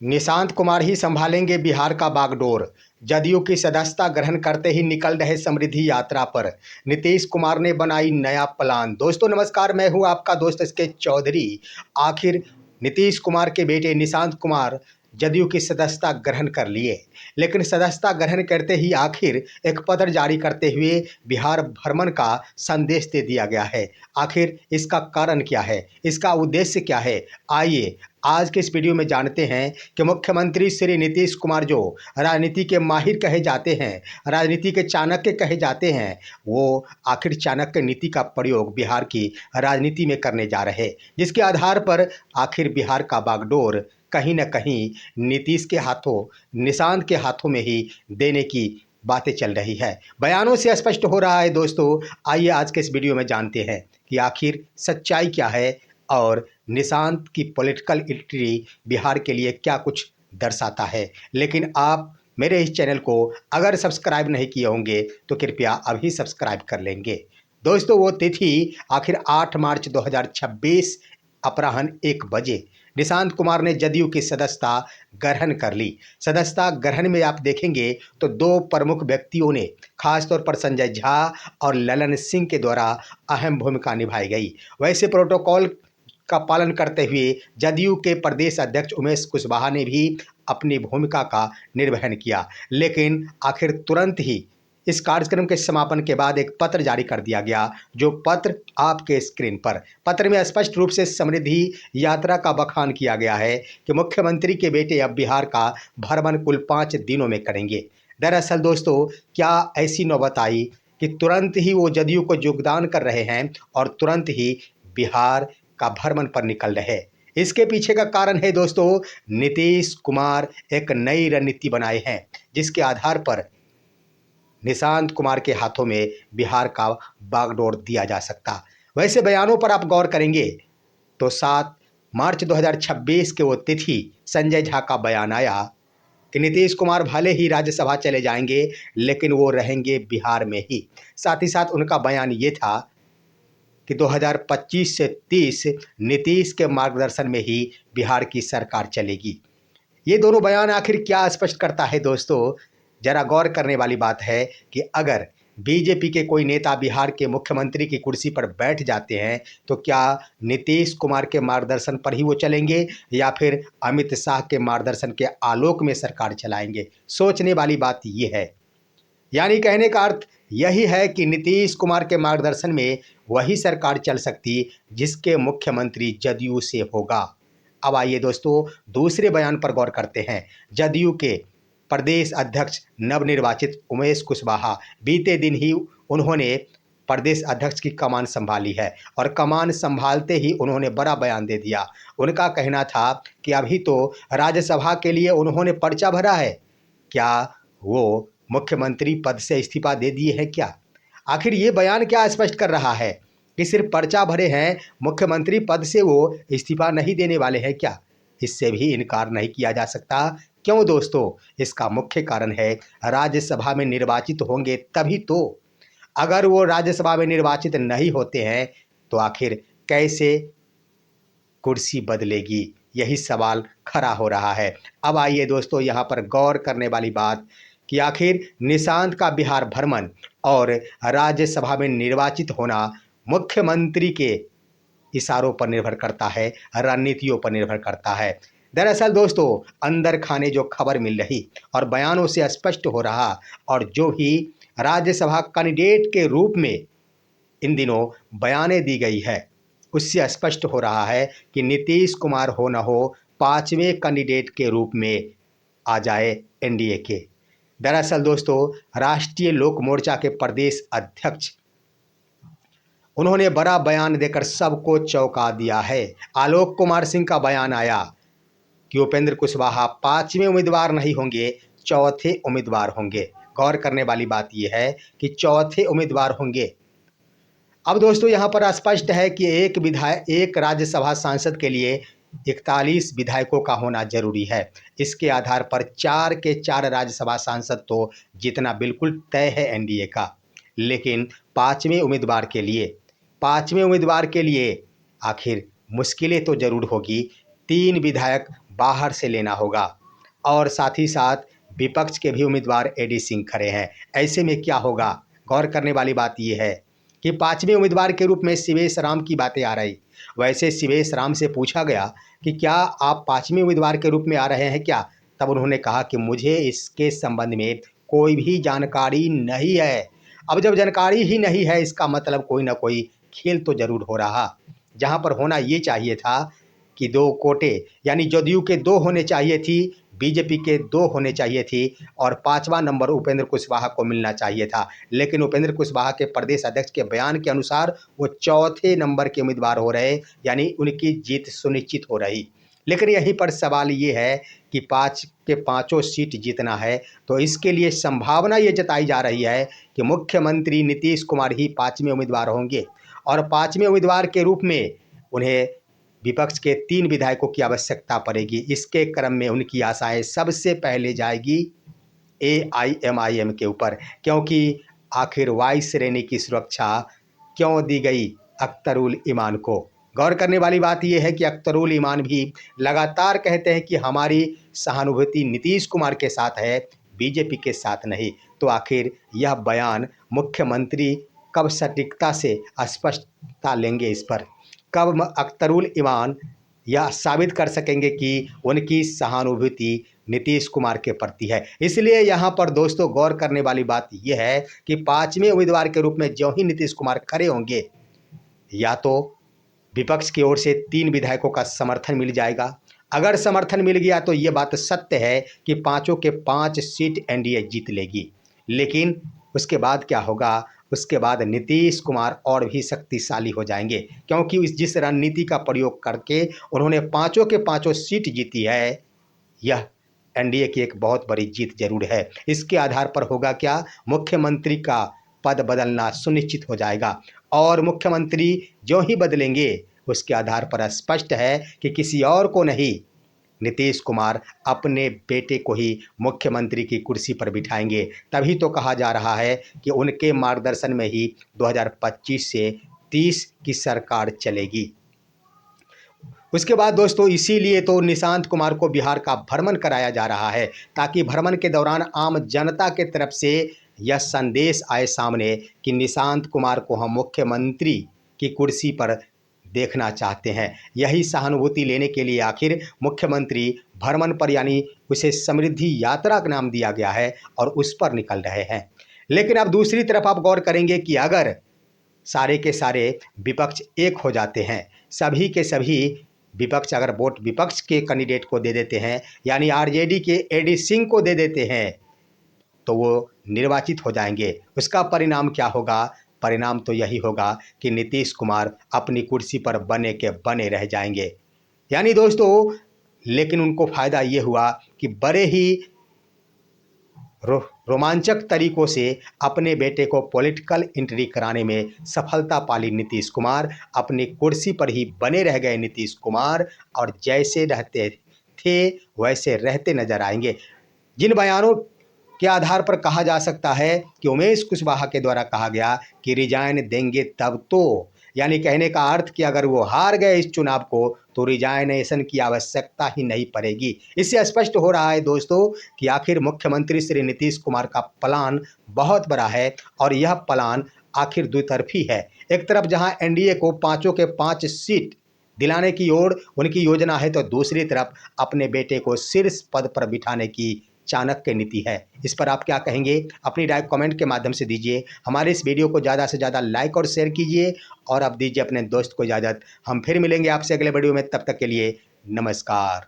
निशांत कुमार ही संभालेंगे बिहार का बागडोर। जदयू की सदस्यता ग्रहण करते ही निकल रहे समृद्धि यात्रा पर नीतीश कुमार ने बनाई नया प्लान। दोस्तों नमस्कार, मैं हूं आपका दोस्त एसके चौधरी। आखिर नीतीश कुमार के बेटे निशांत कुमार जदयू की सदस्यता ग्रहण कर लिए, लेकिन सदस्यता ग्रहण करते ही आखिर एक पत्र जारी करते हुए बिहार भ्रमण का संदेश दे दिया गया है। आखिर इसका कारण क्या है, इसका उद्देश्य क्या है, आइए आज के इस वीडियो में जानते हैं कि मुख्यमंत्री श्री नीतीश कुमार जो राजनीति के माहिर कहे जाते हैं, राजनीति के चाणक्य कहे जाते हैं, वो आखिर चाणक्य नीति का प्रयोग बिहार की राजनीति में करने जा रहे, जिसके आधार पर आखिर बिहार का बागडोर कहीं न कहीं नीतीश के हाथों, निशांत के हाथों में ही देने की बातें चल रही है। बयानों से स्पष्ट हो रहा है। दोस्तों आइए आज के इस वीडियो में जानते हैं कि आखिर सच्चाई क्या है और निशांत की पॉलिटिकल एंट्री बिहार के लिए क्या कुछ दर्शाता है। लेकिन आप मेरे इस चैनल को अगर सब्सक्राइब नहीं किए होंगे तो कृपया अभी सब्सक्राइब कर लेंगे। दोस्तों वो तिथि आखिर 8 मार्च 2026 अपराह्न 1 बजे निशांत कुमार ने जदयू की सदस्यता ग्रहण कर ली। सदस्यता ग्रहण में आप देखेंगे तो दो प्रमुख व्यक्तियों ने, खासतौर पर संजय झा और ललन सिंह के द्वारा अहम भूमिका निभाई गई। वैसे प्रोटोकॉल का पालन करते हुए जदयू के प्रदेश अध्यक्ष उमेश कुशवाहा ने भी अपनी भूमिका का निर्वहन किया, लेकिन आखिर तुरंत ही इस कार्यक्रम के समापन के बाद एक पत्र जारी कर दिया गया, जो पत्र आपके स्क्रीन पर। पत्र में स्पष्ट रूप से समृद्धि यात्रा का बखान किया गया है कि मुख्यमंत्री के बेटे अब बिहार का भ्रमण कुल 5 दिनों में करेंगे। दरअसल दोस्तों क्या ऐसी नौबत आई कि तुरंत ही वो जदयू को योगदान कर रहे हैं और तुरंत ही बिहार का भ्रमण पर निकल रहे। इसके पीछे का कारण है दोस्तों, नीतीश कुमार एक नई रणनीति बनाए हैं, जिसके आधार पर निशांत कुमार के हाथों में बिहार का बागडोर दिया जा सकता। वैसे बयानों पर आप गौर करेंगे तो 7 मार्च 2026 के वो तिथि संजय झा का बयान आया कि नीतीश कुमार भले ही राज्यसभा चले जाएंगे, लेकिन वो रहेंगे बिहार में ही। साथ ही साथ उनका बयान ये था कि 2025 से 30 नीतीश के मार्गदर्शन में ही बिहार की सरकार चलेगी। ये दोनों बयान आखिर क्या स्पष्ट करता है दोस्तों? जरा गौर करने वाली बात है कि अगर बीजेपी के कोई नेता बिहार के मुख्यमंत्री की कुर्सी पर बैठ जाते हैं तो क्या नीतीश कुमार के मार्गदर्शन पर ही वो चलेंगे या फिर अमित शाह के मार्गदर्शन के आलोक में सरकार चलाएंगे? सोचने वाली बात ये है। यानी कहने का अर्थ यही है कि नीतीश कुमार के मार्गदर्शन में वही सरकार चल सकती जिसके मुख्यमंत्री जदयू से होगा। अब आइए दोस्तों दूसरे बयान पर गौर करते हैं। जदयू के प्रदेश अध्यक्ष नवनिर्वाचित उमेश कुशवाहा बीते दिन ही उन्होंने प्रदेश अध्यक्ष की कमान संभाली है और कमान संभालते ही उन्होंने बड़ा बयान दे दिया। उनका कहना था कि अभी तो राज्यसभा के लिए उन्होंने पर्चा भरा है, क्या वो मुख्यमंत्री पद से इस्तीफा दे दिए हैं क्या? आखिर ये बयान क्या स्पष्ट कर रहा है कि सिर्फ पर्चा भरे हैं, मुख्यमंत्री पद से वो इस्तीफा नहीं देने वाले हैं क्या? इससे भी इनकार नहीं किया जा सकता। क्यों दोस्तों? इसका मुख्य कारण है राज्यसभा में निर्वाचित होंगे तभी तो। अगर वो राज्यसभा में निर्वाचित नहीं होते हैं तो आखिर कैसे कुर्सी बदलेगी? यही सवाल खड़ा हो रहा है। अब आइए दोस्तों यहाँ पर गौर करने वाली बात कि आखिर निशांत का बिहार भ्रमण और राज्यसभा में निर्वाचित होना मुख्यमंत्री के इशारों पर निर्भर करता है, रणनीतियों पर निर्भर करता है। दरअसल दोस्तों अंदर खाने जो खबर मिल रही और बयानों से स्पष्ट हो रहा और जो भी राज्यसभा कैंडिडेट के रूप में इन दिनों बयानें दी गई है, उससे स्पष्ट हो रहा है कि नीतीश कुमार हो न हो 5वें कैंडिडेट के रूप में आ जाए एनडीए के। दरअसल दोस्तों राष्ट्रीय लोक मोर्चा के प्रदेश अध्यक्ष उन्होंने बड़ा बयान देकर सबको चौंका दिया है। आलोक कुमार सिंह का बयान आया कि उपेंद्र कुशवाहा 5वें उम्मीदवार नहीं होंगे, चौथे उम्मीदवार होंगे। गौर करने वाली बात यह है कि चौथे उम्मीदवार होंगे। अब दोस्तों यहाँ पर स्पष्ट है कि एक राज्यसभा सांसद के लिए 41 विधायकों का होना जरूरी है। इसके आधार पर 4 के 4 राज्यसभा सांसद तो जीतना बिल्कुल तय है एनडीए का, लेकिन पांचवें उम्मीदवार के लिए आखिर मुश्किलें तो जरूर होगी। 3 विधायक बाहर से लेना होगा। और साथ ही साथ विपक्ष के भी उम्मीदवार एडी सिंह खड़े हैं। ऐसे में क्या होगा, गौर करने वाली बात यह है कि पांचवें उम्मीदवार के रूप में शिवेश राम की बातें आ रही। वैसे शिवेश राम से पूछा गया कि क्या आप पांचवें उम्मीदवार के रूप में आ रहे हैं क्या, तब उन्होंने कहा कि मुझे इसके संबंध में कोई भी जानकारी नहीं है। अब जब जानकारी ही नहीं है, इसका मतलब कोई ना कोई खेल तो जरूर हो रहा। जहां पर होना ये चाहिए था कि 2 कोटे, यानी जदयू के 2 होने चाहिए थी, बीजेपी के 2 होने चाहिए थी और 5वां नंबर उपेंद्र कुशवाहा को मिलना चाहिए था। लेकिन उपेंद्र कुशवाहा के प्रदेश अध्यक्ष के बयान के अनुसार वो चौथे नंबर के उम्मीदवार हो रहे, यानी उनकी जीत सुनिश्चित हो रही। लेकिन यहीं पर सवाल ये है कि 5 के पाँचों सीट जीतना है, तो इसके लिए संभावना ये जताई जा रही है कि मुख्यमंत्री नीतीश कुमार ही 5वें उम्मीदवार होंगे और 5वें उम्मीदवार के रूप में उन्हें विपक्ष के 3 विधायकों की आवश्यकता पड़ेगी। इसके क्रम में उनकी आशाएं सबसे पहले जाएगी एआईएमआईएम के ऊपर, क्योंकि आखिर वाई श्रेणी की सुरक्षा क्यों दी गई अख्तरुल ईमान को। गौर करने वाली बात यह है कि अख्तरुल ईमान भी लगातार कहते हैं कि हमारी सहानुभूति नीतीश कुमार के साथ है, बीजेपी के साथ नहीं। तो आखिर यह बयान मुख्यमंत्री कब सटीकता से स्पष्टता लेंगे, इस पर कब अख्तरुल ईमान यह साबित कर सकेंगे कि उनकी सहानुभूति नीतीश कुमार के प्रति है। इसलिए यहाँ पर दोस्तों गौर करने वाली बात यह है कि 5वें उम्मीदवार के रूप में जो ही नीतीश कुमार खड़े होंगे, या तो विपक्ष की ओर से 3 विधायकों का समर्थन मिल जाएगा। अगर समर्थन मिल गया तो ये बात सत्य है कि 5 के 5 सीट एनडीए जीत लेगी। लेकिन उसके बाद क्या होगा, उसके बाद नीतीश कुमार और भी शक्तिशाली हो जाएंगे, क्योंकि जिस रणनीति का प्रयोग करके उन्होंने 5 के 5 सीट जीती है, यह एनडीए की एक बहुत बड़ी जीत जरूर है। इसके आधार पर होगा क्या, मुख्यमंत्री का पद बदलना सुनिश्चित हो जाएगा और मुख्यमंत्री जो ही बदलेंगे उसके आधार पर स्पष्ट है कि किसी और को नहीं, नीतीश कुमार अपने बेटे को ही मुख्यमंत्री की कुर्सी पर बिठाएंगे। तभी तो कहा जा रहा है कि उनके मार्गदर्शन में ही 2025 से 30 की सरकार चलेगी। उसके बाद दोस्तों इसीलिए तो निशांत कुमार को बिहार का भ्रमण कराया जा रहा है, ताकि भ्रमण के दौरान आम जनता के तरफ से यह संदेश आए सामने कि निशांत कुमार को हम मुख्यमंत्री की कुर्सी पर देखना चाहते हैं। यही सहानुभूति लेने के लिए आखिर मुख्यमंत्री भ्रमण पर, यानी उसे समृद्धि यात्रा का नाम दिया गया है, और उस पर निकल रहे हैं। लेकिन अब दूसरी तरफ आप गौर करेंगे कि अगर सारे के सारे विपक्ष एक हो जाते हैं, सभी के सभी विपक्ष अगर वोट विपक्ष के कैंडिडेट को दे देते हैं, यानी आरजेडी के एडी सिंह को दे देते हैं, तो वो निर्वाचित हो जाएंगे। उसका परिणाम क्या होगा, परिणाम तो यही होगा कि नीतीश कुमार अपनी कुर्सी पर बने के बने रह जाएंगे। यानी दोस्तों, लेकिन उनको फ़ायदा ये हुआ कि बड़े ही रोमांचक तरीकों से अपने बेटे को पॉलिटिकल एंट्री कराने में सफलता पाली नीतीश कुमार। अपनी कुर्सी पर ही बने रह गए नीतीश कुमार और जैसे रहते थे वैसे रहते नजर आएंगे। जिन बयानों के आधार पर कहा जा सकता है कि उमेश कुशवाहा के द्वारा कहा गया कि रिजाइन देंगे तब तो, यानी कहने का अर्थ कि अगर वो हार गए इस चुनाव को तो रिजाइनेशन की आवश्यकता ही नहीं पड़ेगी। इससे स्पष्ट हो रहा है दोस्तों कि आखिर मुख्यमंत्री श्री नीतीश कुमार का प्लान बहुत बड़ा है और यह प्लान आखिर द्वितरफी है। एक तरफ जहां एनडीए को 5 के 5 सीट दिलाने की ओर उनकी योजना है, तो दूसरी तरफ अपने बेटे को शीर्ष पद पर बिठाने की चाणक्य नीति है। इस पर आप क्या कहेंगे, अपनी राय कमेंट के माध्यम से दीजिए। हमारे इस वीडियो को ज़्यादा से ज़्यादा लाइक और शेयर कीजिए और अब दीजिए अपने दोस्त को इजाज़त। हम फिर मिलेंगे आपसे अगले वीडियो में, तब तक के लिए नमस्कार।